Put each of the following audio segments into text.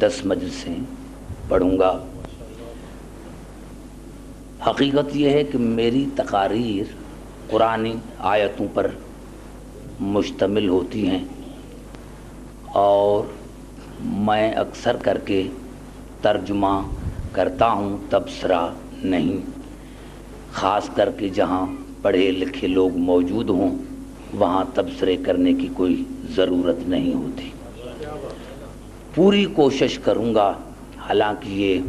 10 مجلسیں پڑھوں گا۔ حقیقت یہ ہے کہ میری تقاریر قرآنی آیتوں پر مشتمل ہوتی ہیں اور میں اکثر کر کے ترجمہ کرتا ہوں، تبصرہ نہیں۔ خاص کر کے جہاں پڑھے لکھے لوگ موجود ہوں وہاں تبصرے کرنے کی کوئی ضرورت نہیں ہوتی۔ پوری کوشش کروں گا، حالانکہ یہ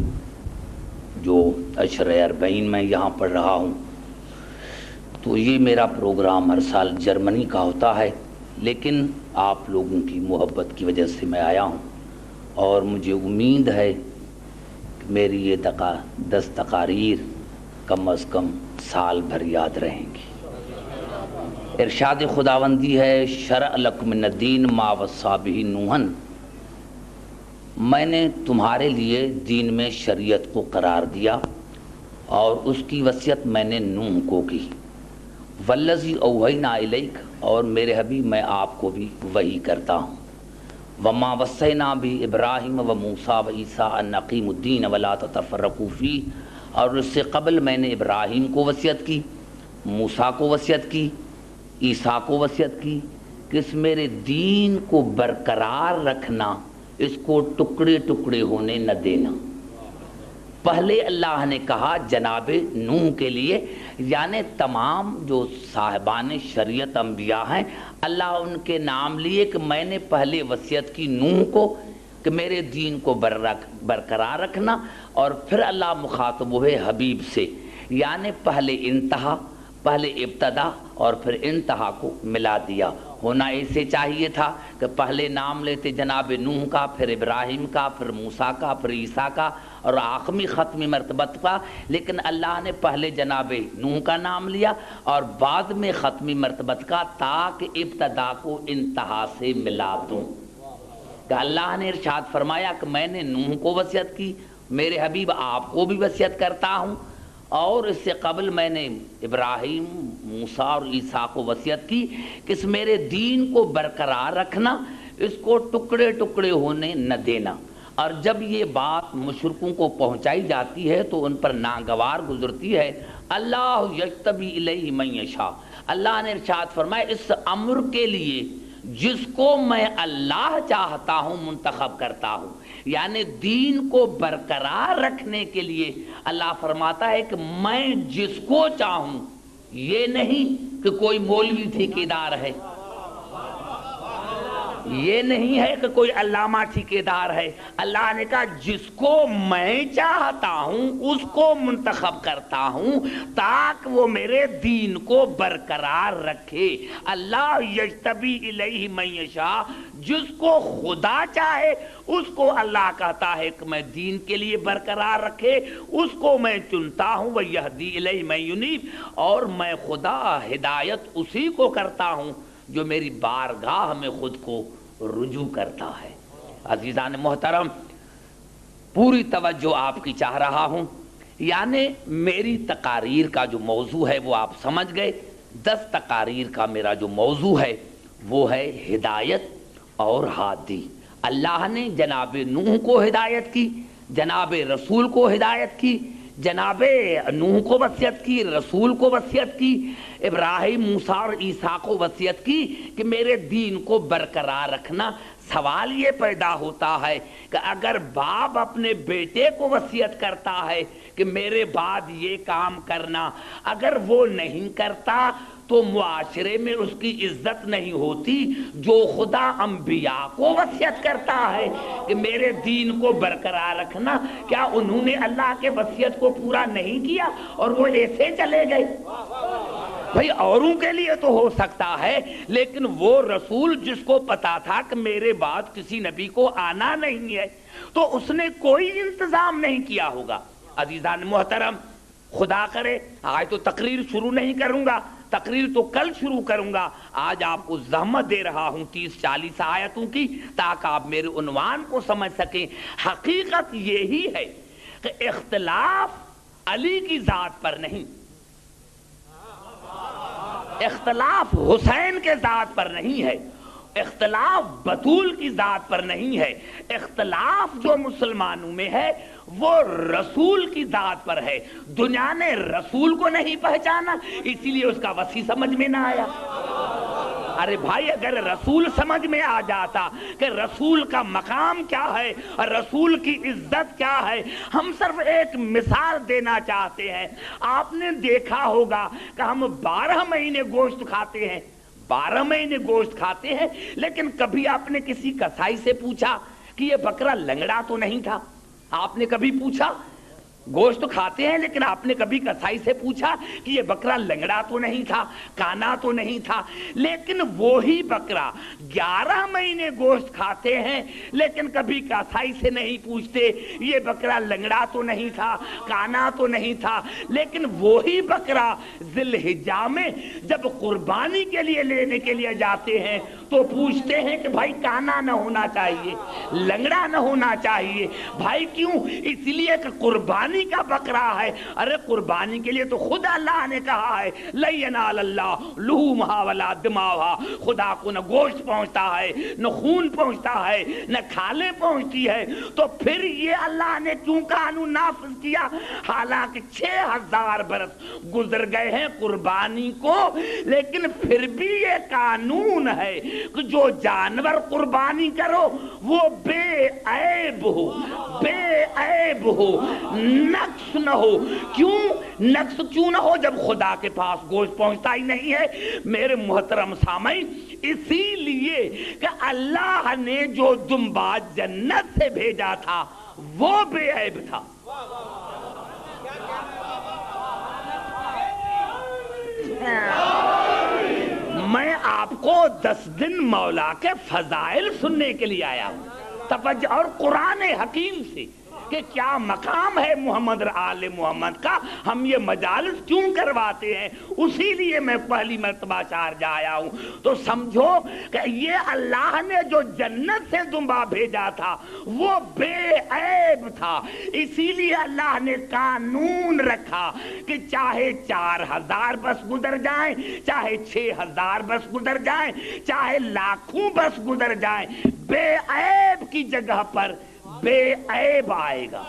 جو اشرِ اربعین میں یہاں پڑھ رہا ہوں تو یہ میرا پروگرام ہر سال جرمنی کا ہوتا ہے، لیکن آپ لوگوں کی محبت کی وجہ سے میں آیا ہوں اور مجھے امید ہے کہ میری یہ 10 تقاریر کم از کم سال بھر یاد رہیں گی۔ ارشاد خداوندی ہے شرع لکم من الدین ما وصی بہ نوحا، میں نے تمہارے لیے دین میں شریعت کو قرار دیا اور اس کی وصیت میں نے نوح کو کی۔ والذی اوحینا الیک، اور میرے حبیب میں آپ کو بھی وحی کرتا ہوں۔ وما وصینا بہ ابراہیم و موسیٰ و عیسیٰ ان اقیموا الدین ولا تتفرقوا فیہ، اور اس سے قبل میں نے ابراہیم کو وصیت کی، موسیٰ کو وصیت کی، عیسیٰ کو وصیت کی کہ اس میرے دین کو برقرار رکھنا، اس کو ٹکڑے ٹکڑے ہونے نہ دینا۔ پہلے اللہ نے کہا جناب نوح کے لیے، یعنی تمام جو صاحبان شریعت انبیاء ہیں اللہ ان کے نام لیے کہ میں نے پہلے وصیت کی نوح کو کہ میرے دین کو برقرار رکھنا، اور پھر اللہ مخاطب ہوئے حبیب سے، یعنی پہلے انتہا، پہلے ابتدا اور پھر انتہا کو ملا دیا۔ ہونا ایسے چاہیے تھا کہ پہلے نام لیتے جناب نوح کا، پھر ابراہیم کا، پھر موسیٰ کا، پھر عیسیٰ کا اور آخری ختمی مرتبت کا، لیکن اللہ نے پہلے جناب نوح کا نام لیا اور بعد میں ختمی مرتبت کا، تاکہ ابتدا کو انتہا سے ملا دوں۔ کہ اللہ نے ارشاد فرمایا کہ میں نے نوح کو وصیت کی، میرے حبیب آپ کو بھی وصیت کرتا ہوں، اور اس سے قبل میں نے ابراہیم، موسیٰ اور عیسیٰ کو وصیت کی کہ اس میرے دین کو برقرار رکھنا، اس کو ٹکڑے ٹکڑے ہونے نہ دینا۔ اور جب یہ بات مشرکوں کو پہنچائی جاتی ہے تو ان پر ناگوار گزرتی ہے۔ اللہ یجتبی الیہ من یشاء، اللہ نے ارشاد فرمایا اس امر کے لیے جس کو میں اللہ چاہتا ہوں منتخب کرتا ہوں، یعنی دین کو برقرار رکھنے کے لیے اللہ فرماتا ہے کہ میں جس کو چاہوں، یہ نہیں کہ کوئی مولوی ٹھیکیدار ہے، یہ نہیں ہے کہ کوئی علامہ ٹھیکیدار ہے، اللہ نے کہا جس کو میں چاہتا ہوں اس کو منتخب کرتا ہوں تاکہ وہ میرے دین کو برقرار رکھے۔ اللہ یجتبی الیہ من یشاء، جس کو خدا چاہے اس کو اللہ کہتا ہے کہ میں دین کے لیے برقرار رکھے، اس کو میں چنتا ہوں۔ وَیَہْدِی اِلَیْهِ مَن یُنِیبُ، اور میں خدا ہدایت اسی کو کرتا ہوں جو میری بارگاہ میں خود کو رجوع کرتا ہے۔ عزیزان محترم، پوری توجہ آپ کی چاہ رہا ہوں، یعنی میری تقاریر کا جو موضوع ہے وہ آپ سمجھ گئے۔ 10 تقاریر کا میرا جو موضوع ہے وہ ہے ہدایت اور ہادی۔ اللہ نے جناب نوح کو ہدایت کی، جناب رسول کو ہدایت کی، جناب نوح کو وصیت کی، رسول کو وصیت کی، ابراہیم، موسیٰ اور عیسیٰ کو وصیت کی کہ میرے دین کو برقرار رکھنا۔ سوال یہ پیدا ہوتا ہے کہ اگر باپ اپنے بیٹے کو وصیت کرتا ہے کہ میرے بعد یہ کام کرنا، اگر وہ نہیں کرتا تو معاشرے میں اس کی عزت نہیں ہوتی۔ جو خدا انبیاء کو وصیت کرتا ہے کہ میرے دین کو برقرار رکھنا، کیا انہوں نے اللہ کے وصیت کو پورا نہیں کیا اور وہ ایسے چلے گئے؟ بھئی اوروں کے لیے تو ہو سکتا ہے، لیکن وہ رسول جس کو پتا تھا کہ میرے بعد کسی نبی کو آنا نہیں ہے تو اس نے کوئی انتظام نہیں کیا ہوگا۔ عزیزان محترم، خدا کرے آج تو تقریر شروع نہیں کروں گا، تقریر تو کل شروع کروں گا۔ آج آپ کو زحمت دے رہا ہوں 30-40 آیتوں کی تاکہ آپ میرے عنوان کو سمجھ سکیں۔ حقیقت یہی ہے کہ اختلاف علی کی ذات پر نہیں، اختلاف حسین کے ذات پر نہیں ہے، اختلاف بطول کی ذات پر نہیں ہے، اختلاف جو مسلمانوں میں ہے وہ رسول کی ذات پر ہے۔ دنیا نے رسول کو نہیں پہچانا، اسی لیے اس کا وسیع سمجھ میں نہ آیا۔ ارے بھائی اگر رسول سمجھ میں آ جاتا کہ رسول کا مقام کیا ہے اور رسول کی عزت کیا ہے، ہم صرف ایک مثال دینا چاہتے ہیں۔ آپ نے دیکھا ہوگا کہ ہم 12 مہینے گوشت کھاتے ہیں، 12 مہینے گوشت کھاتے ہیں، لیکن کبھی آپ نے کسی کسائی سے پوچھا کہ یہ بکرا لنگڑا تو نہیں تھا؟ آپ نے کبھی پوچھا؟ گوشت کھاتے ہیں لیکن آپ نے کبھی کسائی سے پوچھا کہ یہ بکرا لنگڑا تو نہیں تھا، کانا تو نہیں تھا؟ لیکن وہی بکرا 11 مہینے گوشت کھاتے ہیں لیکن کبھی کسائی سے نہیں پوچھتے یہ بکرا لنگڑا تو نہیں تھا، کانا تو نہیں تھا۔ لیکن وہی بکرا ذی الحجہ میں جب قربانی کے لیے لینے کے لیے جاتے ہیں تو پوچھتے ہیں کہ بھائی کانا نہ ہونا چاہیے، لنگڑا نہ ہونا چاہیے۔ بھائی کیوں؟ اس لیے کہ قربانی کا بکرا ہے۔ ارے قربانی کے لیے تو خود اللہ نے کہا ہے لَن يَنَالَ اللَّهُ لُحُومُهَا وَلَا دِمَاؤُهَا، خدا کو نہ گوشت پہنچتا ہے، نہ خون پہنچتا ہے، نہ کھالیں پہنچتی ہے۔ تو پھر یہ اللہ نے کیوں قانون نافذ کیا؟ حالانکہ 6000 برس گزر گئے ہیں قربانی کو، لیکن پھر بھی یہ قانون ہے کہ جو جانور قربانی کرو وہ بے عیب ہو، بے عیب ہو، نقص نہ ہو۔ کیوں نقص کیوں نہ ہو جب خدا کے پاس گوشت پہنچتا ہی نہیں ہے؟ میرے محترم سامعین، اسی لیے کہ اللہ نے جو دمبا جنت سے بھیجا تھا وہ بے عیب تھا۔ میں آپ کو 10 دن مولا کے فضائل سننے کے لیے آیا ہوں، توجہ، اور قرآن حکیم سے کہ کیا مقام ہے محمد آل محمد کا، ہم یہ مجالس کیوں کرواتے ہیں، اسی لیے میں پہلی مرتبہ شارجہ آیا ہوں۔ تو سمجھو کہ یہ اللہ نے جو جنت سے دمبا بھیجا تھا وہ بے عیب تھا، اسی لیے اللہ نے قانون رکھا کہ چاہے 4000 برس گزر جائیں، چاہے 6000 برس گزر جائیں، چاہے لاکھوں برس گزر جائیں، بے عیب کی جگہ پر بے عیب آئے گا۔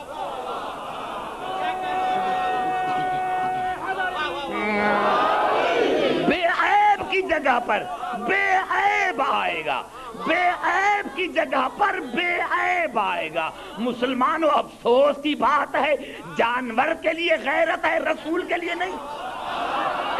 بے عیب کی جگہ پر بے عیب آئے گا، بے عیب کی جگہ پر بے عیب آئے گا۔ مسلمانوں افسوس کی بات ہے، جانور کے لیے غیرت ہے، رسول کے لیے نہیں۔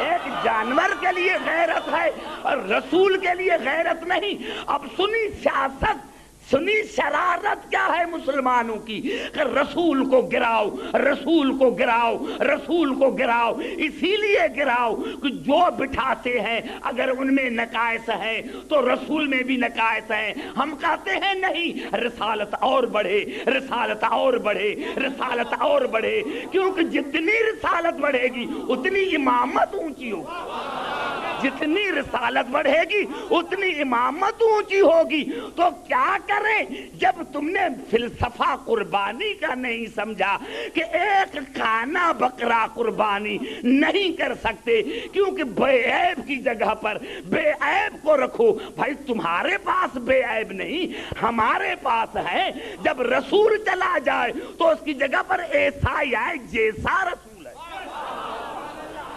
ایک جانور کے لیے غیرت ہے اور رسول کے لیے غیرت نہیں۔ اب سنی سیاست، سنی شرارت کیا ہے مسلمانوں کی کہ رسول کو گراؤ، رسول کو گراؤ، رسول کو گراؤ۔ اسی لیے گراؤ کہ جو بٹھاتے ہیں اگر ان میں نقائص ہیں تو رسول میں بھی نقائص ہیں۔ ہم کہتے ہیں نہیں، رسالت اور بڑھے، رسالت اور بڑھے، رسالت اور بڑھے، کیونکہ جتنی رسالت بڑھے گی اتنی امامت اونچی ہوگی، جتنی رسالت بڑھے گی اتنی امامت اونچی ہوگی۔ تو کیا کریں جب تم نے فلسفہ قربانی کا نہیں سمجھا کہ ایک کانا بکرا قربانی نہیں کر سکتے، کیونکہ بے عیب کی جگہ پر بے عیب کو رکھو۔ بھائی تمہارے پاس بے عیب نہیں، ہمارے پاس ہے۔ جب رسول چلا جائے تو اس کی جگہ پر ایسا ہی آئے جیسا رسول ہے۔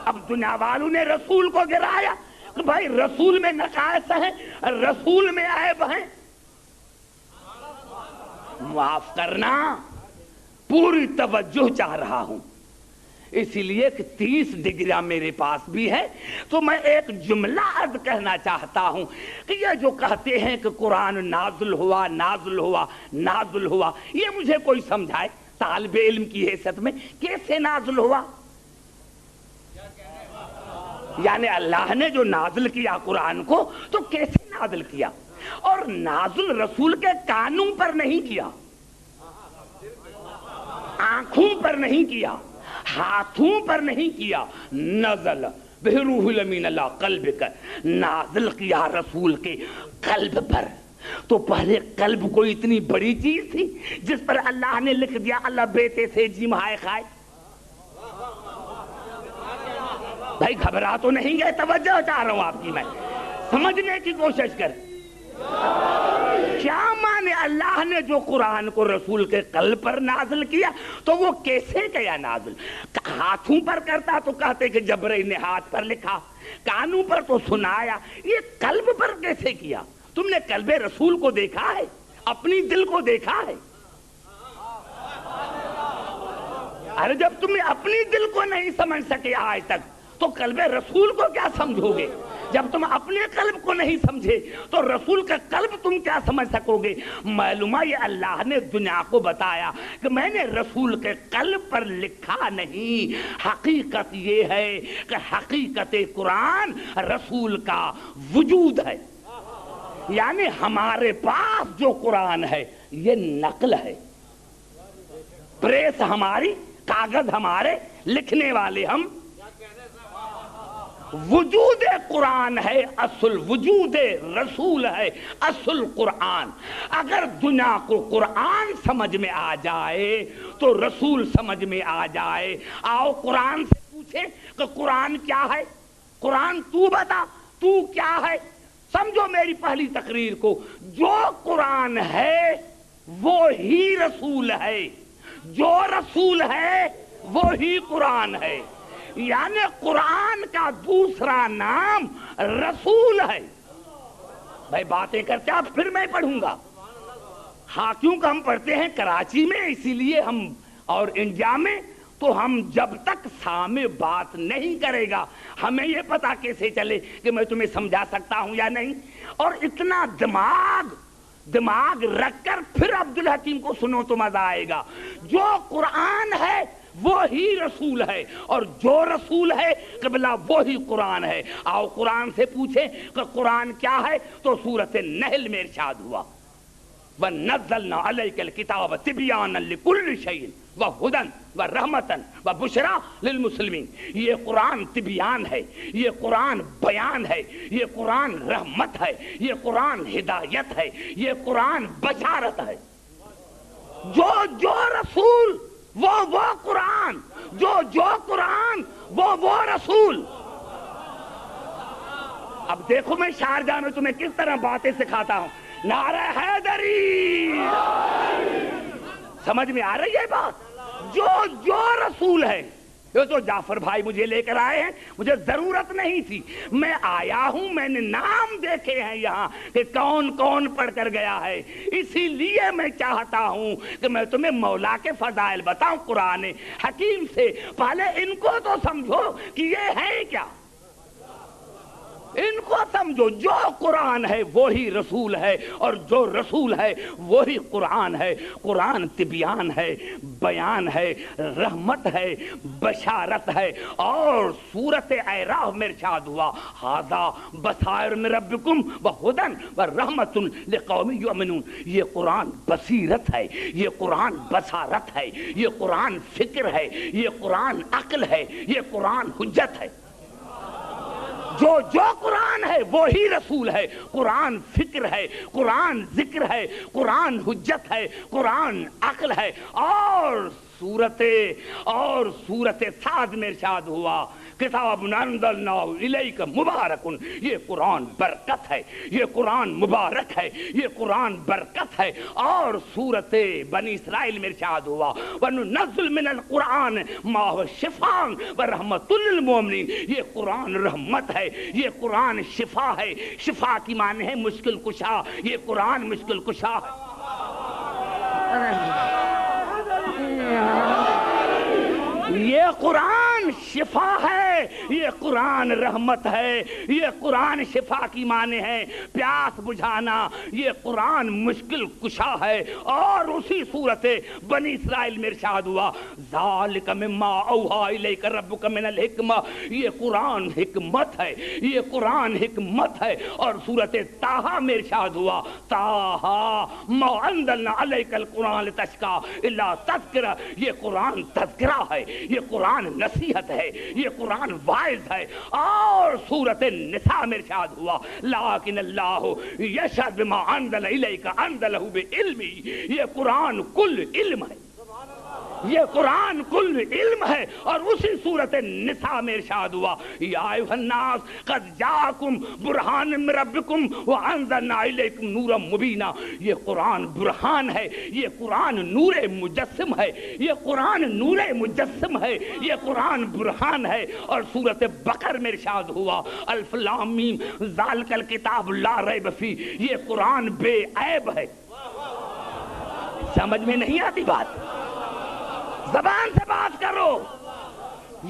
اب دنیا والوں نے رسول کو گرایا کہ بھائی رسول میں نقائص ہیں، رسول میں عیب ہیں۔ معاف کرنا، پوری توجہ چاہ رہا ہوں، اسی لیے کہ 30 ڈگریاں میرے پاس بھی ہے، تو میں ایک جملہ عرض کہنا چاہتا ہوں کہ یہ جو کہتے ہیں کہ قرآن نازل ہوا، نازل ہوا، نازل ہوا، یہ مجھے کوئی سمجھائے طالب علم کی حیثیت میں کیسے نازل ہوا؟ یعنی اللہ نے جو نازل کیا قرآن کو تو کیسے نازل کیا؟ اور نازل رسول کے کانوں پر نہیں کیا، آنکھوں پر نہیں کیا، ہاتھوں پر نہیں کیا، نزل بروح الامین اللہ قلب کا، نازل کیا رسول کے قلب پر۔ تو پہلے قلب کوئی اتنی بڑی چیز تھی جس پر اللہ نے لکھ دیا اللہ بیٹے سے جی مہائے خائے؟ بھائی گھبرا تو نہیں گئے؟ توجہ چاہ رہا ہوں آپ کی، میں سمجھنے کی کوشش کر۔ کیا مانے اللہ نے جو قرآن کو رسول کے قلب پر نازل کیا تو وہ کیسے کیا نازل؟ ہاتھوں پر کرتا تو کہتے کہ جبرائیل نے ہاتھ پر لکھا، کانوں پر تو سنایا، یہ قلب پر کیسے کیا؟ تم نے قلب رسول کو دیکھا ہے؟ اپنی دل کو دیکھا ہے؟ ارے جب تم اپنی دل کو نہیں سمجھ سکے آج تک تو قلب رسول کو کیا سمجھو گے؟ جب تم اپنے قلب کو نہیں سمجھے تو رسول کا قلب تم کیا سمجھ سکو گے؟ معلومہ یہ اللہ نے دنیا کو بتایا کہ میں نے رسول کے قلب پر لکھا نہیں، حقیقت یہ ہے کہ حقیقت قرآن رسول کا وجود ہے، یعنی ہمارے پاس جو قرآن ہے یہ نقل ہے، پریس ہماری، کاغذ ہمارے، لکھنے والے ہم، وجود قرآن ہے اصل، وجود رسول ہے اصل قرآن۔ اگر دنیا کو قرآن سمجھ میں آ جائے تو رسول سمجھ میں آ جائے۔ آؤ قرآن سے پوچھیں کہ قرآن کیا ہے، قرآن تو بتا تو کیا ہے۔ سمجھو میری پہلی تقریر کو، جو قرآن ہے وہی رسول ہے، جو رسول ہے وہی قرآن ہے، یعنی قرآن کا دوسرا نام رسول ہے۔ بھائی باتیں کرتے اب پھر میں پڑھوں گا، ہاں کیونکہ ہم پڑھتے ہیں کراچی میں، اسی لیے ہم، اور انڈیا میں تو ہم جب تک سامنے بات نہیں کرے گا ہمیں یہ پتا کیسے چلے کہ میں تمہیں سمجھا سکتا ہوں یا نہیں۔ اور اتنا دماغ رکھ کر پھر عبدالحکیم کو سنو تو مزہ آئے گا۔ جو قرآن ہے وہی رسول ہے، اور جو رسول ہے قبلہ وہی قرآن ہے۔ آؤ قرآن سے پوچھیں کہ قرآن کیا ہے تو سورۃ النحل میں ارشاد ہوا وَنَزَّلْنَا عَلَيْكَ الْكِتَابَ تِبْيَانًا لِكُلِّ شَيْءٍ وَهُدًى وَرَحْمَةً وَبُشْرَىٰ لِلْمُسْلِمِينَ۔ یہ قرآن تبیان ہے، یہ قرآن بیان ہے، یہ قرآن رحمت ہے، یہ قرآن ہدایت ہے، یہ قرآن بشارت ہے۔ جو رسول وہ قرآن، جو قرآن وہ رسول۔ اب دیکھو میں شارجہ میں تمہیں کس طرح باتیں سکھاتا ہوں۔ نعرہ حیدری، سمجھ میں آ رہی ہے بات؟ جو رسول ہے، یہ تو جعفر بھائی مجھے لے کر آئے ہیں، مجھے ضرورت نہیں تھی، میں آیا ہوں، میں نے نام دیکھے ہیں یہاں کہ کون کون پڑھ کر گیا ہے، اسی لیے میں چاہتا ہوں کہ میں تمہیں مولا کے فضائل بتاؤں قرآن حکیم سے۔ پہلے ان کو تو سمجھو کہ یہ ہے کیا، ان کو سمجھو۔ جو قرآن ہے وہی رسول ہے، اور جو رسول ہے وہی قرآن ہے۔ قرآن تبیان ہے، بیان ہے، رحمت ہے، بشارت ہے۔ اور سورۃ اعراف میں ارشاد ہوا ھذا بصائر من ربکم وھدی ورحمۃ لقوم یؤمنون۔ یہ قرآن بصیرت ہے، یہ قرآن بصارت ہے، یہ قرآن فکر ہے، یہ قرآن عقل ہے، یہ قرآن حجت ہے۔ جو قرآن ہے وہی رسول ہے۔ قرآن فکر ہے، قرآن ذکر ہے، قرآن حجت ہے، قرآن عقل ہے۔ اور سورت صاد میں ارشاد ہوا کتاب انزلناہ الیک مبارک، یہ قرآن برکت ہے، یہ قرآن مبارک ہے، یہ قرآن برکت ہے۔ اور سورت بنی اسرائیل میں ارشاد ہوا وَنُنَزِّلُ مِنَ الْقُرْآنِ مَا هُوَ شِفَاءٌ وَرَحْمَةٌ لِلْمُؤْمِنِينَ۔ یہ قرآن رحمت ہے، یہ قرآن شفا ہے۔ شفا کی معنی ہے مشکل کشا، یہ قرآن مشکل کشا ہے۔ یہ قرآن شفا ہے، یہ قرآن رحمت ہے، یہ قرآن شفا کی معنی ہے پیاس بجھانا، یہ قرآن مشکل کشا ہے۔ اور اسی صورت بنی اسرائیل میں ارشاد ہوا ذالک مما اوحی الیک ربک من الحکمہ، یہ قرآن حکمت ہے، یہ قرآن حکمت ہے۔ اور صورت طٰہٰ میں ارشاد ہوا طٰہٰ ما انزلنا علیک القرآن لتشقیٰ الا تذکرہ، یہ قرآن تذکرہ ہے، یہ قرآن نصیحت ہے، یہ قرآن واعظ ہے۔ اور سورۃ النساء میں ارشاد ہوا لیکن اللہ یشہد بما انزل الیک انزلہ بعلمہ، یہ قرآن کل علم ہے۔ یہ قرآن کل علم ہے. اور اسی صورت نساء میں ارشاد ہوا یا ایھا الناس قد جاءکم برہان من ربکم وانزلنا الیکم نورا مبینا. یہ قرآن برہان ہے, یہ قرآن نور مجسم ہے, یہ قرآن نور مجسم ہے, یہ قرآن برہان ہے. اور سورت بقر میں ارشاد ہوا الف لام میم ذالک الکتاب لا ریب فیہ. یہ قرآن بے عیب ہے. سمجھ میں نہیں آتی بات؟ زبان سے بات کرو.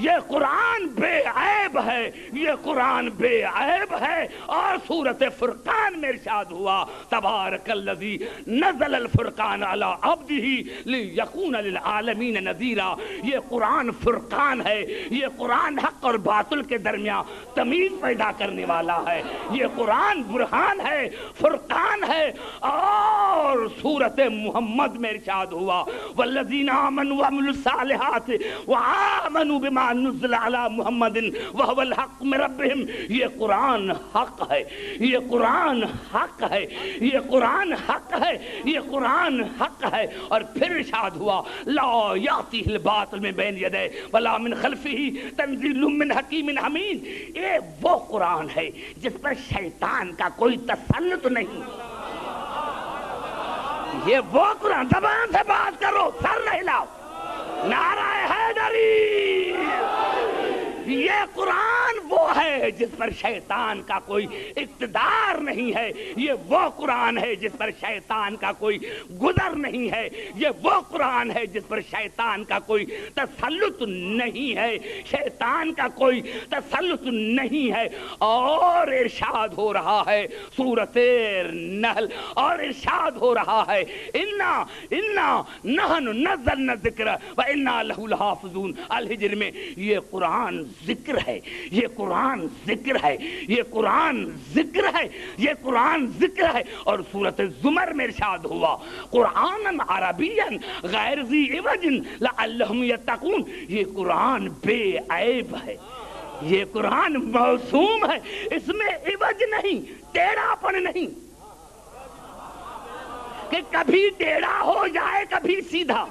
یہ قرآن بے عیب ہے, یہ قرآن بے عیب ہے. اور سورت فرقان میں ارشاد ہوا تبارک الذی نزل الفرقان علی عبدہ لیکون للعالمین نذیرا. یہ قرآن فرقان ہے, یہ قرآن حق اور باطل کے درمیان تمیز پیدا کرنے والا ہے. یہ قرآن برہان ہے, فرقان ہے. اور سورت محمد میں ارشاد ہوا والذین آمنوا وعملوا الصالحات وآمنوا بما نزل علی محمد وهو الحق من ربهم. یہ قرآن حق ہے, یہ قرآن حق ہے, یہ قرآن حق ہے, یہ قرآن حق ہے. اور پھر ارشاد ہوا لا یأتیہ الباطل من بین یدیہ ولا من خلفہ تنزیل من حکیم حمید. یہ وہ قرآن ہے جس پر شیطان کا کوئی تسلط نہیں. یہ وہ قرآن, زبان سے بات کرو, سر نہ ہلاؤ. نعرہ حیدری. یہ قرآن وہ ہے جس پر شیطان کا کوئی اقتدار نہیں ہے. یہ وہ قرآن ہے جس پر شیطان کا کوئی گزر نہیں ہے. یہ وہ قرآن ہے جس پر شیطان کا کوئی تسلط نہیں ہے, شیطان کا کوئی تسلط نہیں ہے. اور ارشاد ہو رہا ہے سورۃ نحل, اور ارشاد ہو رہا ہے انا نحن نزلنا الذکر وانا لہ لحافظون. الحجر میں یہ قرآن ذکر ہے, یہ قرآن ذکر ہے, یہ قرآن ذکر ہے, یہ قرآن ذکر ہے. اور سورۃ زمر میں ارشاد ہوا قرآن عربیا غیر ذی عوج لعلہم یتقون. یہ قرآن بے عیب ہے, یہ قرآن معصوم ہے, اس میں عوج نہیں, ٹیڑھا پن نہیں کہ کبھی ٹیڑھا ہو جائے کبھی سیدھا.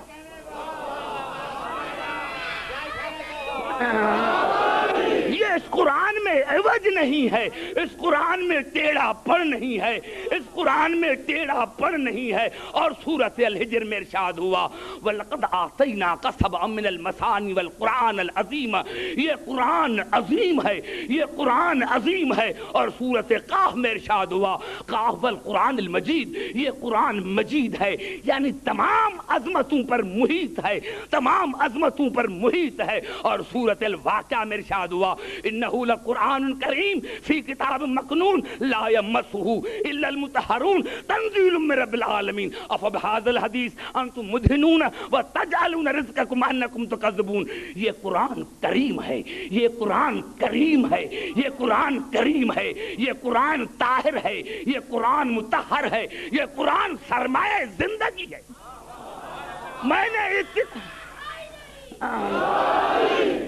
یہ اس قرآن میں عوج نہیں ہے, اس قرآن میں ٹیڑھا پن نہیں ہے, اس قرآن میں ٹیڑھا پن نہیں ہے. اور سورۃ الحجر میں ارشاد ہوا وَلَقَدْ آتَيْنَاكَ سَبْعًا مِنَ الْمَثَانِي وَالْقُرْآنَ الْعَظِيمَ. یہ قرآن عظیم ہے, یہ قرآن عظیم ہے. اور سورۃ قاف میں ارشاد ہوا قاف والقرآن المجید. یہ قرآن مجید ہے, یعنی تمام عظمتوں پر محیط ہے, تمام عظمتوں پر محیط ہے. اور سورۃ الواقعہ میں ارشاد ہوا انہ لقرآن کریم فی کتاب مکنون لا یمسہ الا المطہرون تنزیل من رب العالمین. افبہذا الحدیث انتم مدہنون وتجعلون رزقکم انکم تکذبون. یہ قرآن کریم ہے, یہ قرآن کریم ہے, یہ قرآن کریم ہے, یہ قرآن طاہر ہے, یہ قرآن مطہر ہے, یہ قرآن سرمایہ زندگی ہے.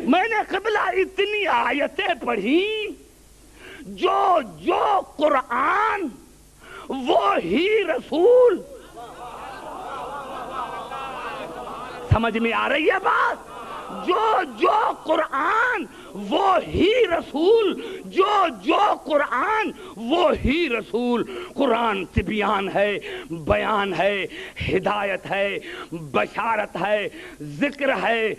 میں نے قبلہ اتنی آیتیں پڑھی جو قرآن وہ ہی رسول. سمجھ میں آ رہی ہے بات؟ جو قرآن وہ ہی رسول, جو قرآن وہ ہی رسول. قرآن تبیان ہے, بیان ہے, ہدایت ہے, بشارت ہے, ذکر ہے,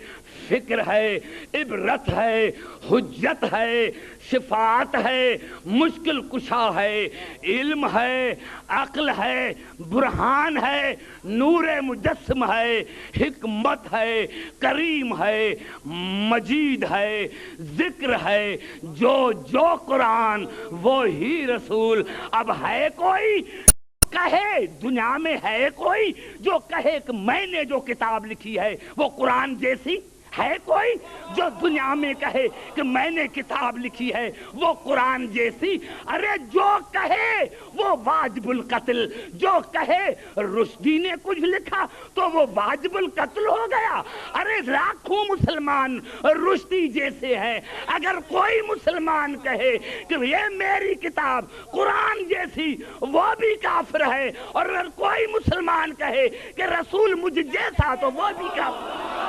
فکر ہے, عبرت ہے, حجت ہے, شفاعت ہے, مشکل کشا ہے, علم ہے, عقل ہے, برہان ہے, نور مجسم ہے, حکمت ہے, کریم ہے, مجید ہے, ذکر ہے. جو قرآن وہ ہی رسول. اب ہے کوئی کہے, دنیا میں ہے کوئی جو کہے کہ میں نے جو کتاب لکھی ہے وہ قرآن جیسی؟ ہے کوئی جو دنیا میں کہے کہ میں نے کتاب لکھی ہے وہ قرآن جیسی؟ ارے جو کہے وہ واجب القتل, جو کہے رشدی نے کچھ لکھا تو وہ واجب القتل ہو گیا. ارے لاکھوں مسلمان رشدی جیسے ہیں, اگر کوئی مسلمان کہے کہ یہ میری کتاب قرآن جیسی وہ بھی کافر ہے, اور اگر کوئی مسلمان کہے کہ رسول مجھ جیسا تو وہ بھی کافر.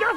10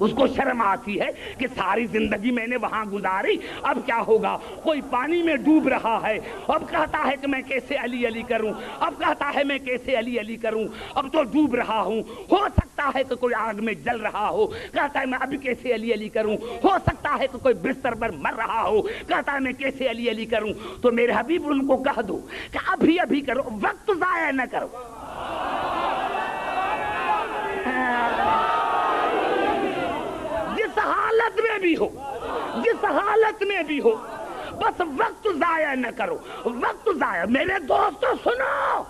اس کو شرم آتی ہے کہ ساری زندگی میں نے وہاں گزاری، اب کیا ہوگا؟ کوئی پانی میں ڈوب رہا ہے، اب کہتا ہے کہ میں کیسے علی علی کروں، اب کہتا ہے میں کیسے علی علی کروں، اب تو ڈوب رہا ہوں، ہو سکتا ہے کہ کوئی آگ میں جل رہا ہو، کہتا ہے میں ابھی کیسے علی علی کروں، ہو سکتا ہے کہ کوئی بستر پر مر رہا ہو، کہتا ہے میں کیسے علی علی کروں۔ تو میرے حبیب ان کو کہہ دو کہ ابھی ابھی کرو، وقت ضائع نہ کرو۔ جس حالت میں بھی ہو، جس حالت میں بھی ہو، بس وقت ضائع نہ کرو، وقت ضائع۔ میرے دوستو سنو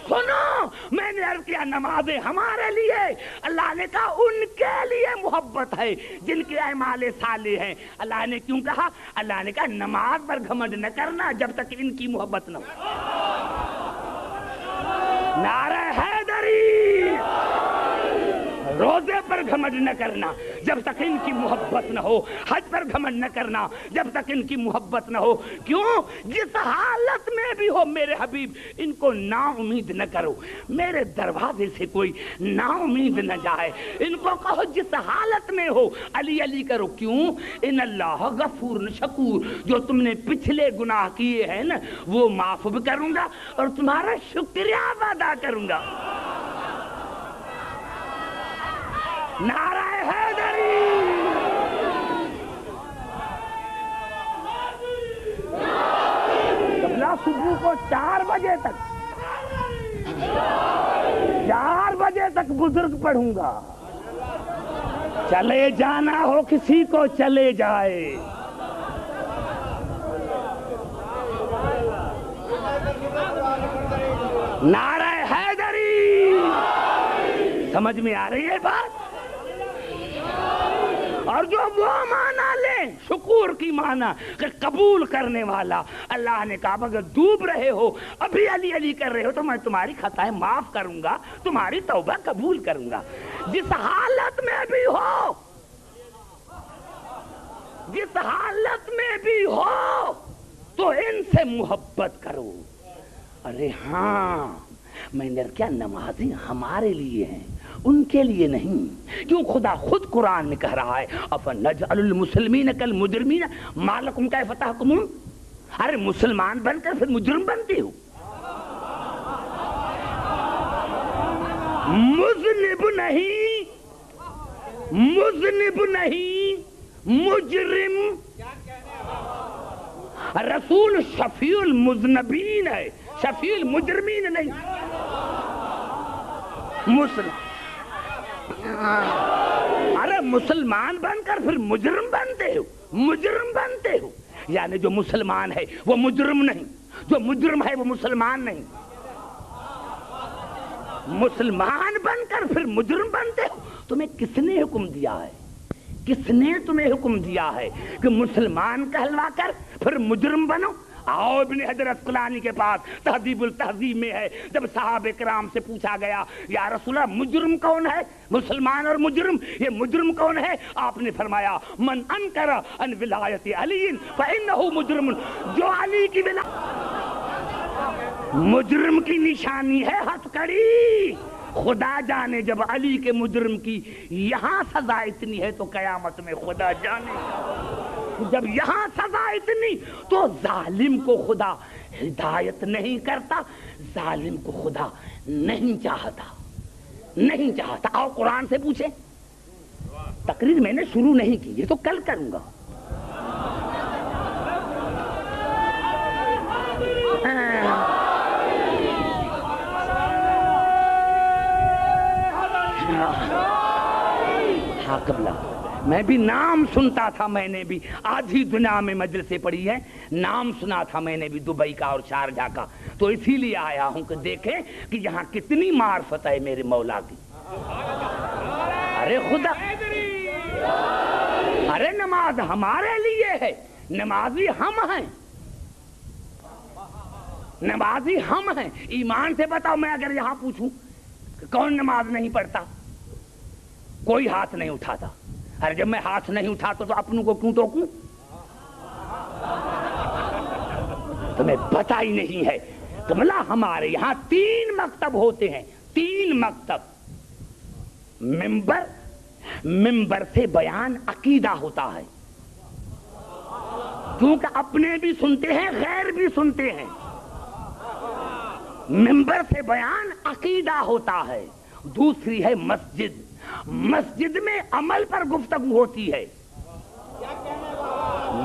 سنو، میں نے عرض کیا نمازیں ہمارے لیے، اللہ نے کہا ان کے لیے محبت ہے جن کے اعمال صالح ہیں۔ اللہ نے کیوں کہا؟ اللہ نے کہا نماز پر گھمنڈ نہ کرنا جب تک ان کی محبت نہ ہو۔ نعرہ حیدری، روزے پر گھمنڈ نہ کرنا جب تک ان کی محبت نہ ہو، حج پر گھمنڈ نہ کرنا جب تک ان کی محبت نہ ہو۔ کیوں؟ جس حالت میں بھی ہو میرے حبیب ان کو نا امید نہ کرو، میرے دروازے سے کوئی نا امید نہ جائے، ان کو کہو جس حالت میں ہو علی علی کرو۔ کیوں؟ ان اللہ غفور شکور، جو تم نے پچھلے گناہ کیے ہیں نا وہ معاف بھی کروں گا اور تمہارا شکریہ ادا کروں گا۔ نعرہ حیدری، قبلہ صبح کو 4 بجے تک 4 بجے تک بزرگ پڑھوں گا، چلے جانا ہو کسی کو چلے جائے۔ نعرہ حیدری، سمجھ میں آ رہی ہے بات؟ اور جو وہ معنی لیں شکور کی معنی کہ قبول کرنے والا، اللہ نے کہا اگر ڈوب رہے ہو ابھی علی علی کر رہے ہو تو میں تمہاری خطائیں معاف کروں گا، تمہاری توبہ قبول کروں گا۔ جس حالت میں بھی ہو، جس حالت میں بھی ہو تو ان سے محبت کرو۔ ارے ہاں، میں نے کیا نمازیں ہمارے لیے ہیں ان کے لیے نہیں، کیوں خدا خود قرآن میں کہہ رہا ہے افنجعل المسلمین کالمجرمین ما لکم کیف تحکمون۔ ارے مسلمان بن کر پھر مجرم بنتے ہو؟ مذنب نہیں، مذنب نہیں، مجرم۔ رسول شفیع المذنبین ہے، شفیع المجرمین نہیں۔ ارے مسلمان بن کر پھر مجرم بنتے ہو، مجرم بنتے ہو، یعنی جو مسلمان ہے وہ مجرم نہیں، جو مجرم ہے وہ مسلمان نہیں۔ مسلمان بن کر پھر مجرم بنتے ہو، تمہیں کس نے حکم دیا ہے؟ کس نے تمہیں حکم دیا ہے کہ مسلمان کہلوا کر پھر مجرم بنو؟ آؤ ابن حجر عسقلانی کے پاس تہذیب التہذیب میں ہے، جب صحابہ کرام سے پوچھا گیا یا رسول اللہ مجرم کون ہے؟ مسلمان اور مجرم، یہ مجرم کون ہے؟ آپ نے فرمایا من انکر ان ولایت علی فانہ مجرم، جو علی کی مجرم کی نشانی ہے ہتھکڑی۔ خدا جانے جب علی کے مجرم کی یہاں سزا اتنی ہے تو قیامت میں خدا جانے جب یہاں سزا اتنی تو ظالم کو خدا ہدایت نہیں کرتا، ظالم کو خدا نہیں چاہتا، نہیں چاہتا۔ آؤ قرآن سے پوچھیں، تقریر میں نے شروع نہیں کی، یہ تو کل کروں گا۔ ہاں قبلہ، میں بھی نام سنتا تھا، میں نے بھی آدھی دنیا میں مجلسیں پڑھی ہیں، نام سنا تھا میں نے بھی دبئی کا اور شارجہ کا، تو اسی لیے آیا ہوں کہ دیکھیں کہ یہاں کتنی معرفت ہے میرے مولا کی۔ ارے خدا، ارے نماز ہمارے لیے ہے، نمازی ہم ہیں، نمازی ہم ہیں۔ ایمان سے بتاؤ، میں اگر یہاں پوچھوں کہ کون نماز نہیں پڑھتا، کوئی ہاتھ نہیں اٹھاتا۔ ارے جب میں ہاتھ نہیں اٹھاتا تو اپنوں کو کیوں ٹوکوں؟ تمہیں پتہ ہی نہیں ہے کہ بلا ہمارے یہاں 3 مکتب ہوتے ہیں، 3 مکتب، منبر، منبر سے بیان عقیدہ ہوتا ہے، کیونکہ اپنے بھی سنتے ہیں غیر بھی سنتے ہیں۔ منبر سے بیان عقیدہ ہوتا ہے۔ دوسری ہے مسجد، مسجد میں عمل پر گفتگو ہوتی ہے،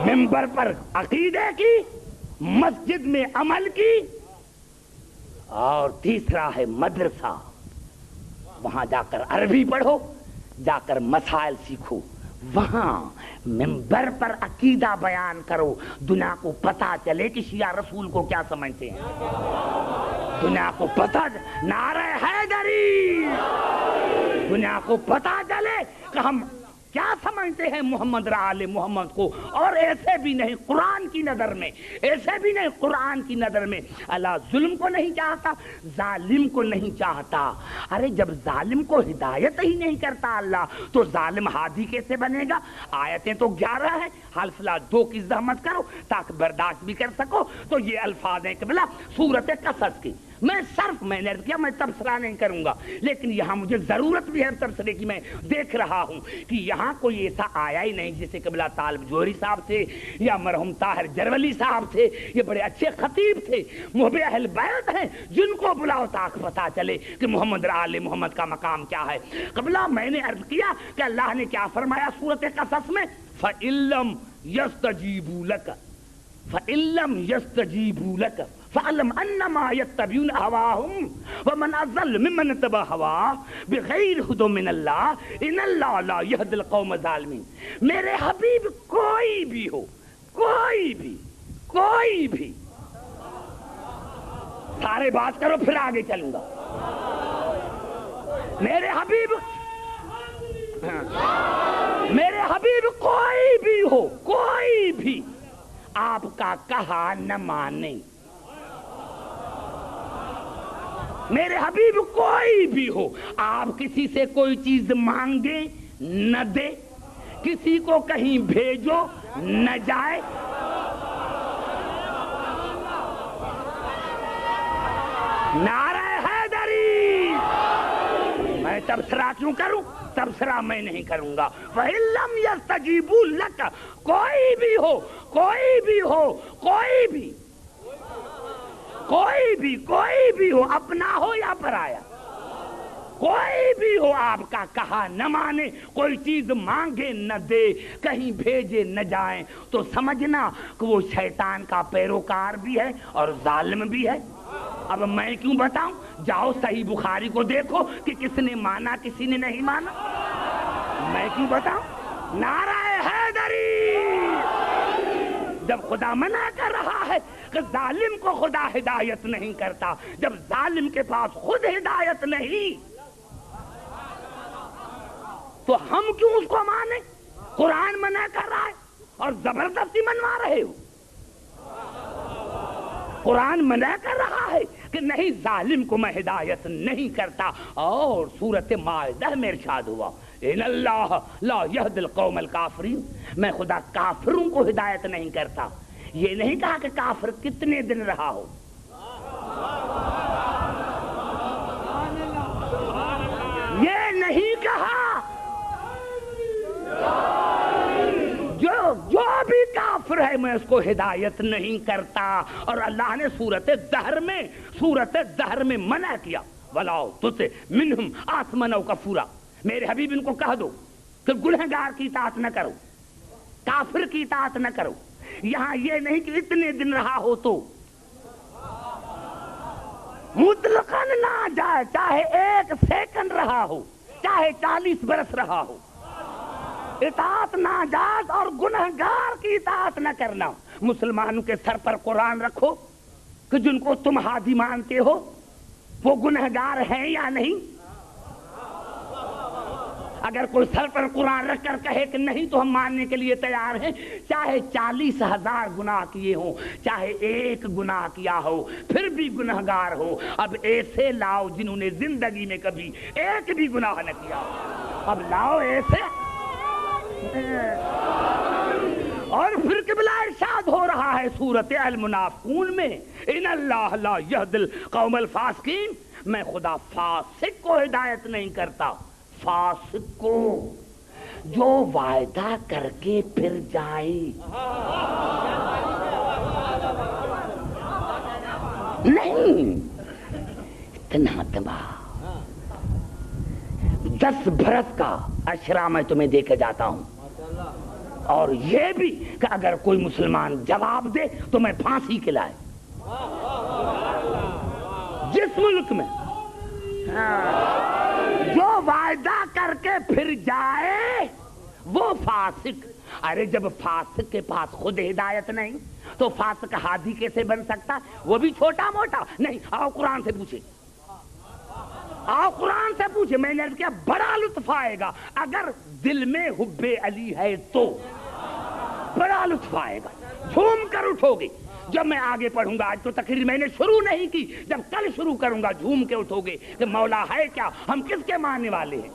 منبر پر عقیدے کی، مسجد میں عمل کی۔ اور تیسرا ہے مدرسہ، وہاں جا کر عربی پڑھو، جا کر مسائل سیکھو، وہاں منبر پر عقیدہ بیان کرو، دنیا کو پتا چلے کہ شیعہ رسول کو کیا سمجھتے ہیں، دنیا کو پتا، نعرہ حیدری، دنیا کو پتا چلے کہ ہم کیا سمجھتے ہیں محمد آل محمد کو۔ اور ایسے بھی نہیں قرآن کی نظر میں، ایسے بھی نہیں قرآن کی نظر میں اللہ ظلم کو نہیں چاہتا، ظالم کو نہیں چاہتا۔ ارے جب ظالم کو ہدایت ہی نہیں کرتا اللہ، تو ظالم ہادی کیسے بنے گا؟ آیتیں تو 11 ہیں، حلف لا 2 کی زحمت کرو تاکہ برداشت بھی کر سکو۔ تو یہ الفاظ ہیں قبلہ سورۃ قصص کی۔ میں نے عرض کیا میں تبصرہ نہیں کروں گا، لیکن یہاں مجھے ضرورت بھی ہے تبصرے کی۔ میں دیکھ رہا ہوں کہ یہاں کوئی ایسا آیا ہی نہیں جیسے قبلہ طالب جوہری صاحب تھے یا مرحوم طاہر جرولی صاحب تھے، یہ بڑے اچھے خطیب تھے، محب اہل بیت ہیں، جن کو بلاؤ تاکہ پتا چلے کہ محمد آل محمد کا مقام کیا ہے۔ قبلہ میں نے عرض کیا کہ اللہ نے کیا فرمایا سورۃ قصص میں، فَإِن لَّمْ يَسْتَجِيبُوا لَكَ فَإِن لَّمْ يَسْتَجِيبُوا لَكَ فَاعْلَمْ أَنَّمَا يَتَّبِعُونَ أَهْوَاءَهُمْ وَمَنْ أَضَلُّ مِمَّنِ اتَّبَعَ هَوَاهُ بِغَيْرِ هُدًى مِّنَ اللَّهِ إِنَّ اللَّهَ لَا يَهْدِي الْقَوْمَ الظَّالِمِينَ۔ میرے حبیب کوئی بھی ہو، کوئی بھی سارے بات کرو پھر آگے چلوں گا۔ میرے حبیب کوئی بھی ہو، کوئی بھی آپ کا کہا نہ مانے، میرے حبیب کوئی بھی ہو، آپ کسی سے کوئی چیز مانگے نہ دے، کسی کو کہیں بھیجو نہ جائے، نعرہ حیدری۔ میں تبصرہ کیوں کروں؟ تبصرہ میں نہیں کروں گا۔ وَإِن لَّمْ يَسْتَجِيبُوا لَكَ، کوئی بھی ہو، کوئی بھی ہو، کوئی بھی ہو، اپنا ہو یا پرایا، کوئی بھی ہو، آپ کا کہا نہ مانے، کوئی چیز مانگے نہ دے، کہیں بھیجے نہ جائیں، تو سمجھنا کہ وہ شیطان کا پیروکار بھی ہے اور ظالم بھی ہے۔ اب میں کیوں بتاؤں؟ جاؤ صحیح بخاری کو دیکھو کہ کس نے مانا کسی نے نہیں مانا، میں کیوں بتاؤں؟ نعرہ حیدری۔ جب خدا منع کر رہا ہے کہ ظالم کو خدا ہدایت نہیں کرتا، جب ظالم کے پاس خود ہدایت نہیں، تو ہم کیوں اس کو مانیں؟ قرآن منع کر رہا ہے اور زبردستی منوا رہے ہو۔ قرآن منع کر رہا ہے کہ نہیں، ظالم کو میں ہدایت نہیں کرتا۔ اور سورۃ مائدہ میں ارشاد ہوا، ان اللہ لا یہدی القوم الکافرین، میں خدا کافروں کو ہدایت نہیں کرتا۔ یہ نہیں کہا کہ کافر کتنے دن رہا ہو، یہ نہیں کہا، جو بھی کافر ہے میں اس کو ہدایت نہیں کرتا۔ اور اللہ نے سورۃ دہر میں منع کیا، وَلَا تُطِعْ مِنْهُمْ آثِمًا أَوْ كَفُورًا، میرے حبیب ان کو کہہ دو کہ گنہگار کی اطاعت نہ کرو، کافر کی اطاعت نہ کرو۔ یہاں یہ نہیں کہ اتنے دن رہا ہو تو مطلقاً نہ جائے، چاہے 1 سیکنڈ رہا ہو، چاہے 40 برس رہا ہو، اطاعت ناجائز اور گنہگار کی اطاعت نہ کرنا۔ مسلمانوں کے سر پر قرآن رکھو کہ جن کو تم ہادی مانتے ہو وہ گنہگار ہیں یا نہیں؟ اگر کوئی سر پر قرآن رکھ کر کہے کہ نہیں تو ہم ماننے کے لیے تیار ہیں، چاہے 40,000 گناہ کیے ہوں، چاہے 1 گناہ کیا ہو، پھر بھی گنہگار ہو۔ اب ایسے لاؤ جنہوں نے زندگی میں کبھی 1 بھی گناہ نہ کیا، اب لاؤ ایسے۔ اور پھر قبلہ ارشاد ہو رہا ہے سورۃ المنافقون میں، ان اللہ لا یہدی القوم الفاسقین، میں خدا فاسق کو ہدایت نہیں کرتا، فاسق کو، جو وعدہ کر کے پھر جائے. نہیں اتنا تباہ. 10 برس کا اشرا میں تمہیں دے کے جاتا ہوں, اور یہ بھی کہ اگر کوئی مسلمان جواب دے تو میں پھانسی کھلائے. جس ملک میں جو وعدہ کر کے پھر جائے وہ فاسق. ارے جب فاسق کے پاس خود ہدایت نہیں تو فاسق ہادی کیسے بن سکتا؟ وہ بھی چھوٹا موٹا نہیں. آؤ قرآن سے پوچھے, آؤ قرآن سے پوچھے. میں نے عرض کیا بڑا لطف آئے گا اگر دل میں حب علی ہے تو بڑا لطف آئے گا, جھوم کر اٹھو گے. جب میں آگے پڑھوں گا, آج تو تقریر میں نے شروع نہیں کی, جب کل شروع کروں گا جھوم کے اٹھو گے کہ مولا ہے کیا, ہم کس کے ماننے والے ہیں.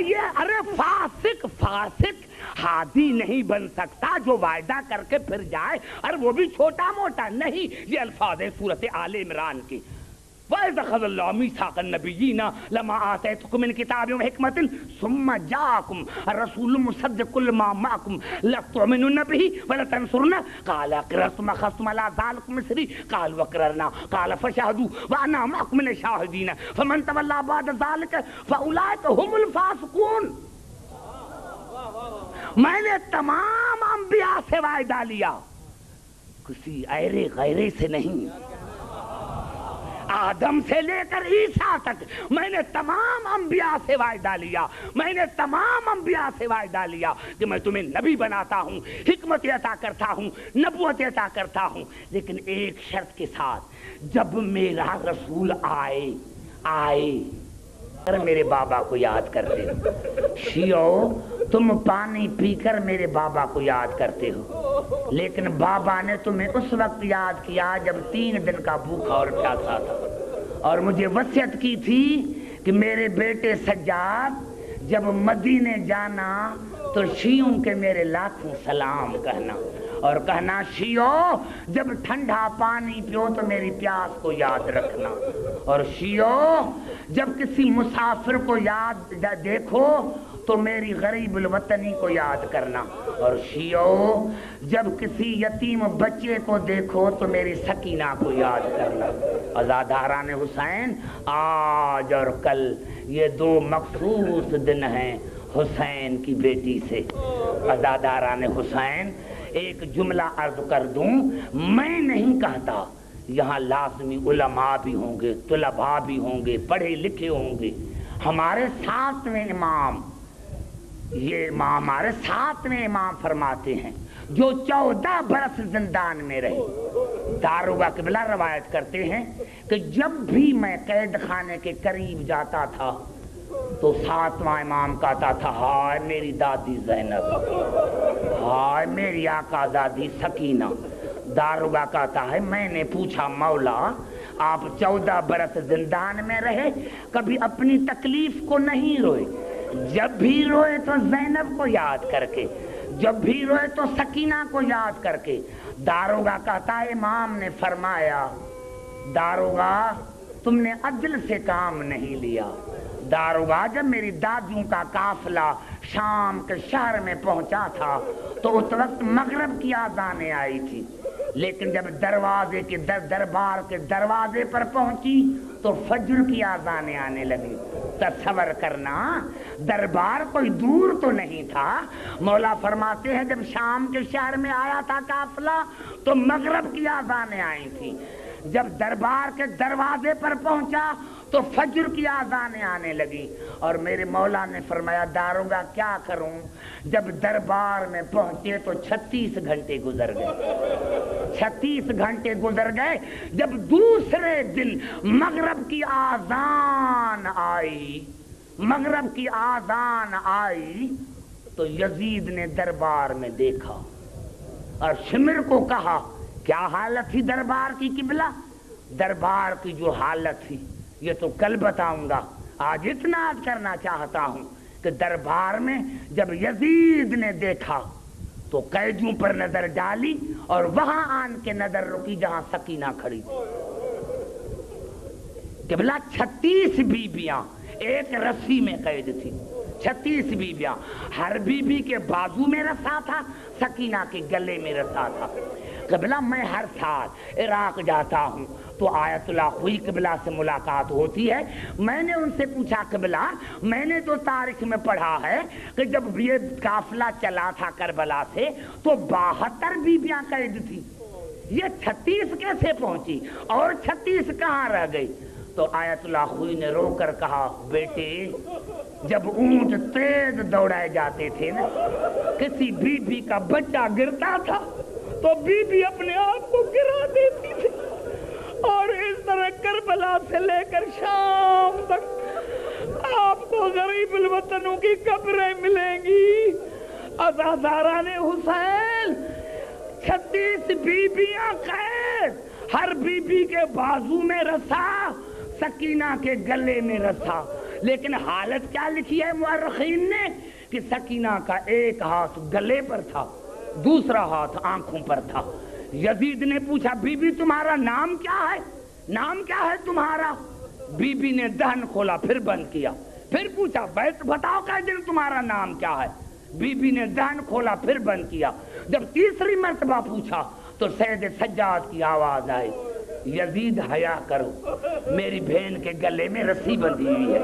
یہ ارے فاسق ہادی نہیں بن سکتا جو وعدہ کر کے پھر جائے, اور وہ بھی چھوٹا موٹا نہیں. یہ الفاظ ہے سورۃ آل عمران کی. وَإِذْ أَخَذَ اللَّهُ مِيثَاقَ النَّبِيِّينَ لَمَا آتَيْتُكُم مِّن كِتَابٍ وَحِكْمَةٍ ثُمَّ جَاءَكُمْ رَسُولٌ مُّصَدِّقٌ لِّمَا مَعَكُمْ لَتُؤْمِنُنَّ بِهِ وَلَتَنصُرُنَّهُ قَالَ أَقْرَرْتُمْ أَخَذْتُمْ عَلَىٰ ذَٰلِكُمْ إِصْرِي قَالُوا أَقْرَرْنَا قَالَ فَاشْهَدُوا وَأَنَا مَعَكُمْ مِنَ الشَّاهِدِينَ فَمَن تَوَلَّىٰ بَعْدَ ذَٰلِكَ فَأُولَٰئِكَ هُمُ الْفَاسِقُونَ. میں نے تمام انبیاء سے وعدہ لیا, کسی ایرے غیرے سے نہیں. آدم سے لے کر عیسیٰ تک میں نے تمام انبیاء سے وعدہ لیا. میں نے تمام انبیاء سے وعدہ لیا کہ میں تمہیں نبی بناتا ہوں, حکمت عطا کرتا ہوں, نبوت عطا کرتا ہوں, لیکن ایک شرط کے ساتھ, جب میرا رسول آئے میرے بابا کو یاد کرتے ہو. شیعو تم پانی پی کر میرے بابا کو یاد کرتے ہو, لیکن بابا نے تمہیں اس وقت یاد کیا جب 3 دن کا بھوکا اور پیاسا تھا, اور مجھے وصیت کی تھی کہ میرے بیٹے سجاد جب مدینے جانا تو شیعوں کے میرے لاکھوں سلام کہنا, اور کہنا شیعو جب ٹھنڈا پانی پیو تو میری پیاس کو یاد رکھنا, اور شیعو جب کسی مسافر کو یاد دیکھو تو میری غریب الوطنی کو یاد کرنا, اور شیعو جب کسی یتیم بچے کو دیکھو تو میری سکینہ کو یاد کرنا. عزاداران حسین, آج اور کل یہ 2 مخصوص دن ہیں حسین کی بیٹی سے. عزاداران حسین, ایک جملہ عرض کر دوں, میں نہیں کہتا, یہاں لازمی علماء بھی ہوں گے, طلباء بھی ہوں گے, پڑھے لکھے ہوں گے. ہمارے 7ویں امام, یہ ہمارے 7ویں امام فرماتے ہیں جو 14 برس زندان میں رہے. داروغہ قبلہ روایت کرتے ہیں کہ جب بھی میں قید خانے کے قریب جاتا تھا تو 7واں امام کہتا تھا ہائے میری دادی زینب, ہائے میری آقازادی سکینہ. داروغہ کہتا ہے میں نے پوچھا مولا آپ 14 برس زندان میں رہے, کبھی اپنی تکلیف کو نہیں روئے؟ جب بھی روئے تو زینب کو یاد کر کے, جب بھی روئے تو سکینہ کو یاد کر کے. داروغہ کہتا ہے امام نے فرمایا داروغہ تم نے عدل سے کام نہیں لیا. داروغہ جب میری دادیوں کا قافلہ شام کے شہر میں پہنچا تھا تو اس وقت مغرب کی آذانیں آئی تھی, لیکن جب دروازے کے دربار کے دروازے پر پہنچی تو فجر کی آذانیں آنے لگی. تصور کرنا دربار کوئی دور تو نہیں تھا. مولا فرماتے ہیں جب شام کے شہر میں آیا تھا قافلہ تو مغرب کی آذانیں آئی تھی, جب دربار کے دروازے پر پہنچا تو فجر کی آذانیں آنے لگی. اور میرے مولا نے فرمایا داروغہ کیا کروں, جب دربار میں پہنچے تو 36 گھنٹے گزر گئے, 36 گھنٹے گزر گئے. جب دوسرے دن مغرب کی آذان آئی, مغرب کی آذان آئی تو یزید نے دربار میں دیکھا اور شمر کو کہا کیا حالت تھی دربار کی قبلہ؟ دربار کی جو حالت تھی یہ تو کل بتاؤں گا, آج اتنا عرض کرنا چاہتا ہوں کہ دربار میں جب یزید نے دیکھا تو قیدیوں پر نظر ڈالی اور وہاں آن کے نظر رکی جہاں سکینہ کھڑی تھی. قبلہ 36 بیبیاں ایک رسی میں قید تھی، 36 بیبیاں، ہر بیوی کے بازو میں رسا تھا، سکینہ کے گلے میں رسا تھا۔ قبلہ میں ہر سال عراق جاتا ہوں تو آیت اللہ خوئی قبلہ سے ملاقات ہوتی ہے۔ میں نے ان سے پوچھا قبلہ میں نے تو تاریخ میں پڑھا ہے کہ جب یہ قافلہ چلا تھا کربلا سے تو 72 بیبیاں قید تھی، یہ 36 کیسے پہنچی اور 36 کہاں رہ گئی؟ تو آیت اللہ خوئی نے رو کر کہا بیٹے جب اونٹ تیز دوڑائے جاتے تھے نا، کسی بیوی کا بچہ گرتا تھا تو بیوی اپنے آپ کو گرا دیتی تھی، اور اس طرح کربلا سے لے کر شام تک آپ کو غریب الوطنوں کی قبریں ملیں گی۔ عزاداران حسین 36 بیبیاں قید، ہر بیبی کے بازو میں رسا، سکینہ کے گلے میں رسا۔ لیکن حالت کیا لکھی ہے مورخین نے کہ سکینہ کا ایک ہاتھ گلے پر تھا، دوسرا ہاتھ آنکھوں پر تھا۔ یزید نے پوچھا بی بی تمہارا نام کیا ہے، نام کیا ہے تمہارا؟ بی بی نے دہن کھولا پھر بند کیا، پھر پوچھا بیت بتاؤ کہ دن تمہارا نام کیا ہے؟ بی بی نے دہن کھولا پھر بند کیا۔ جب تیسری مرتبہ پوچھا تو سید سجاد کی آواز آئی یزید حیا کرو، میری بہن کے گلے میں رسی بندھی ہوئی ہے،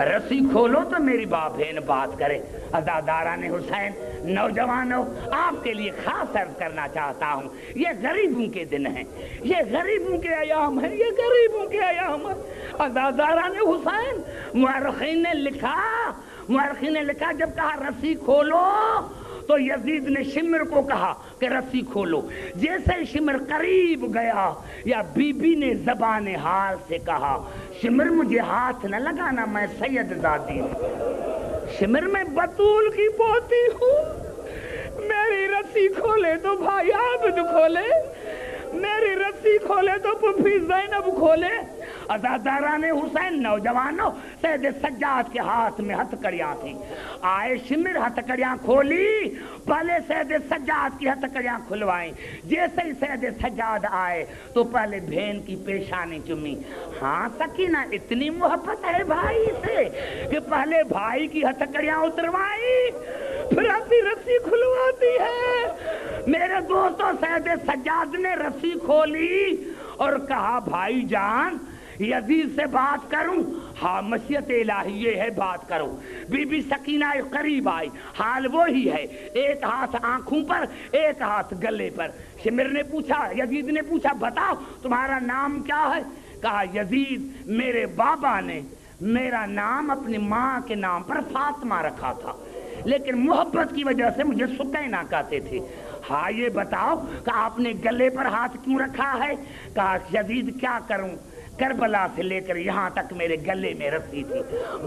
رسی کھولو تو میری بہن بات کرے۔ عزاداران حسین نوجوانوں آپ کے لیے خاص عرض کرنا چاہتا ہوں، یہ غریبوں کے دن ہیں، یہ غریبوں کے ایام ہیں، یہ غریبوں کے ایام ہیں۔ عزاداران حسین مورخین نے لکھا جب کہا رسی کھولو تو یزید نے شمر کو کہا کہ رسی کھولو۔ جیسے شمر قریب گیا یا بی بی نے زبان حال سے کہا شمر مجھے ہاتھ نہ لگانا، میں سید زادی ہوں، شمر میں بطول کی پوتی ہوں، میری رسی کھولے تو بھائی عابد کھولے، میری رسی کھولے تو پھوپھی زینب کھولے۔ عزاداران حسین نوجوانوں سید سجاد کے ہاتھ میں ہتھ کڑیاں تھیں، آئے شمر ہتھ کڑیاں کھولی، پہلے سید سجاد کی ہتھ کڑیاں کھلوائیں۔ جیسے ہی سید سجاد آئے تو پہلے بہن کی پیشانی چومی۔ ہاں سکینہ اتنی محبت ہے بھائی سے کہ پہلے بھائی کی ہتھ کڑیاں اتروائی پھر اپنی رسی کھلواتی ہے۔ میرے دوستوں سید سجاد نے رسی کھولی اور کہا بھائی جان یزید سے بات کروں؟ ہاں مشیت الہی یہ ہے بات کرو۔ بی بی سکینہ قریب آئی، حال وہی ہے، ایک ہاتھ آنکھوں پر ایک ہاتھ گلے پر۔ شمر نے پوچھا، یزید نے پوچھا بتاؤ تمہارا نام کیا ہے؟ کہا یزید میرے بابا نے میرا نام اپنی ماں کے نام پر فاطمہ رکھا تھا، لیکن محبت کی وجہ سے مجھے سکینہ کہتے تھے۔ ہاں یہ بتاؤ کہ آپ نے گلے پر ہاتھ کیوں رکھا ہے؟ کہا یزید کیا کروں، کربلا سے لے کر یہاں تک میرے گلے میں رسی تھی،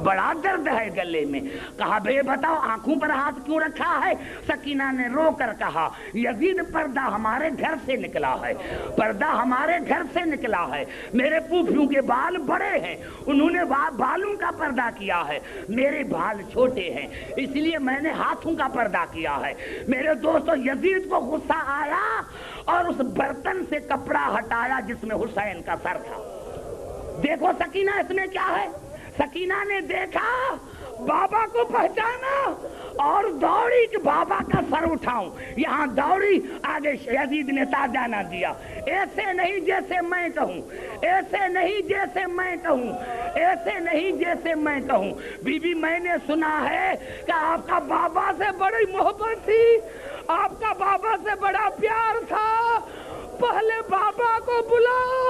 بڑا درد ہے گلے میں۔ کہا بھئی بتاؤ آنکھوں پر ہاتھ کیوں رکھا ہے؟ سکینہ نے رو کر کہا یزید پردہ ہمارے گھر سے نکلا ہے، پردہ ہمارے گھر سے نکلا ہے، میرے پھوپھیوں کے بال بڑے ہیں انہوں نے بالوں کا پردہ کیا ہے، میرے بال چھوٹے ہیں اس لیے میں نے ہاتھوں کا پردہ کیا ہے۔ میرے دوستو یزید کو غصہ آیا اور اس برتن سے کپڑا ہٹایا جس میں حسین کا سر تھا۔ دیکھو سکینہ اس میں کیا ہے، سکینہ نے دیکھا بابا کو پہچانا اور دوڑی کہ بابا کا سر اٹھاؤں، یہاں دوڑی، آگے یزید نے تاجا نہ دیا، ایسے نہیں جیسے میں کہوں، ایسے نہیں جیسے میں کہوں، ایسے نہیں جیسے میں کہوں۔ بی بی میں نے سنا ہے کہ آپ کا بابا سے بڑی محبت تھی، آپ کا بابا سے بڑا پیار تھا، پہلے بابا کو بلاؤ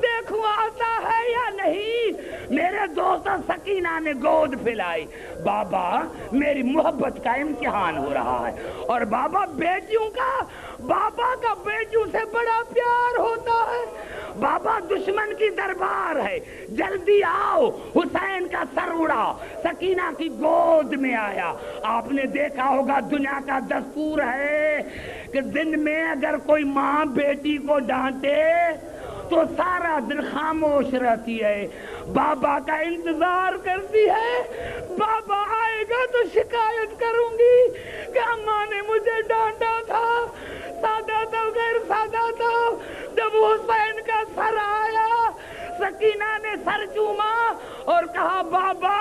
دیکھو آتا ہے یا نہیں۔ میرے دوست سکینہ نے گود پھیلائی، بابا میری محبت کا امتحان ہو رہا ہے، اور بابا کا بیٹیوں سے بڑا پیار ہوتا ہے، بابا دشمن کی دربار ہے، جلدی آؤ، حسین کا سر اڑا، سکینہ کی گود میں آیا۔ آپ نے دیکھا ہوگا دنیا کا دستور ہے کہ دن میں اگر کوئی ماں بیٹی کو ڈانٹے تو سارا دن خاموش رہتی ہے، بابا کا انتظار کرتی ہے، بابا آئے گا تو شکایت کروں گی کہ اماں نے مجھے ڈانٹا تھا، سادہ تھا غیر سادہ تھا۔ جب حسین کا سر آیا سکینہ نے سر چوما اور کہا بابا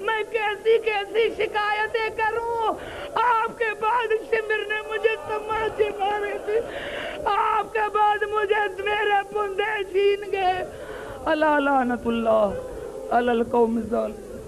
میں کیسی کیسی شکایتیں کروں، آپ کے بعد شمر نے مجھے تماچے مارے تھے، آپ کے بعد مجھے میرے بندے چھین گئے، الا لعنت اللہ علی القوم الظالمین۔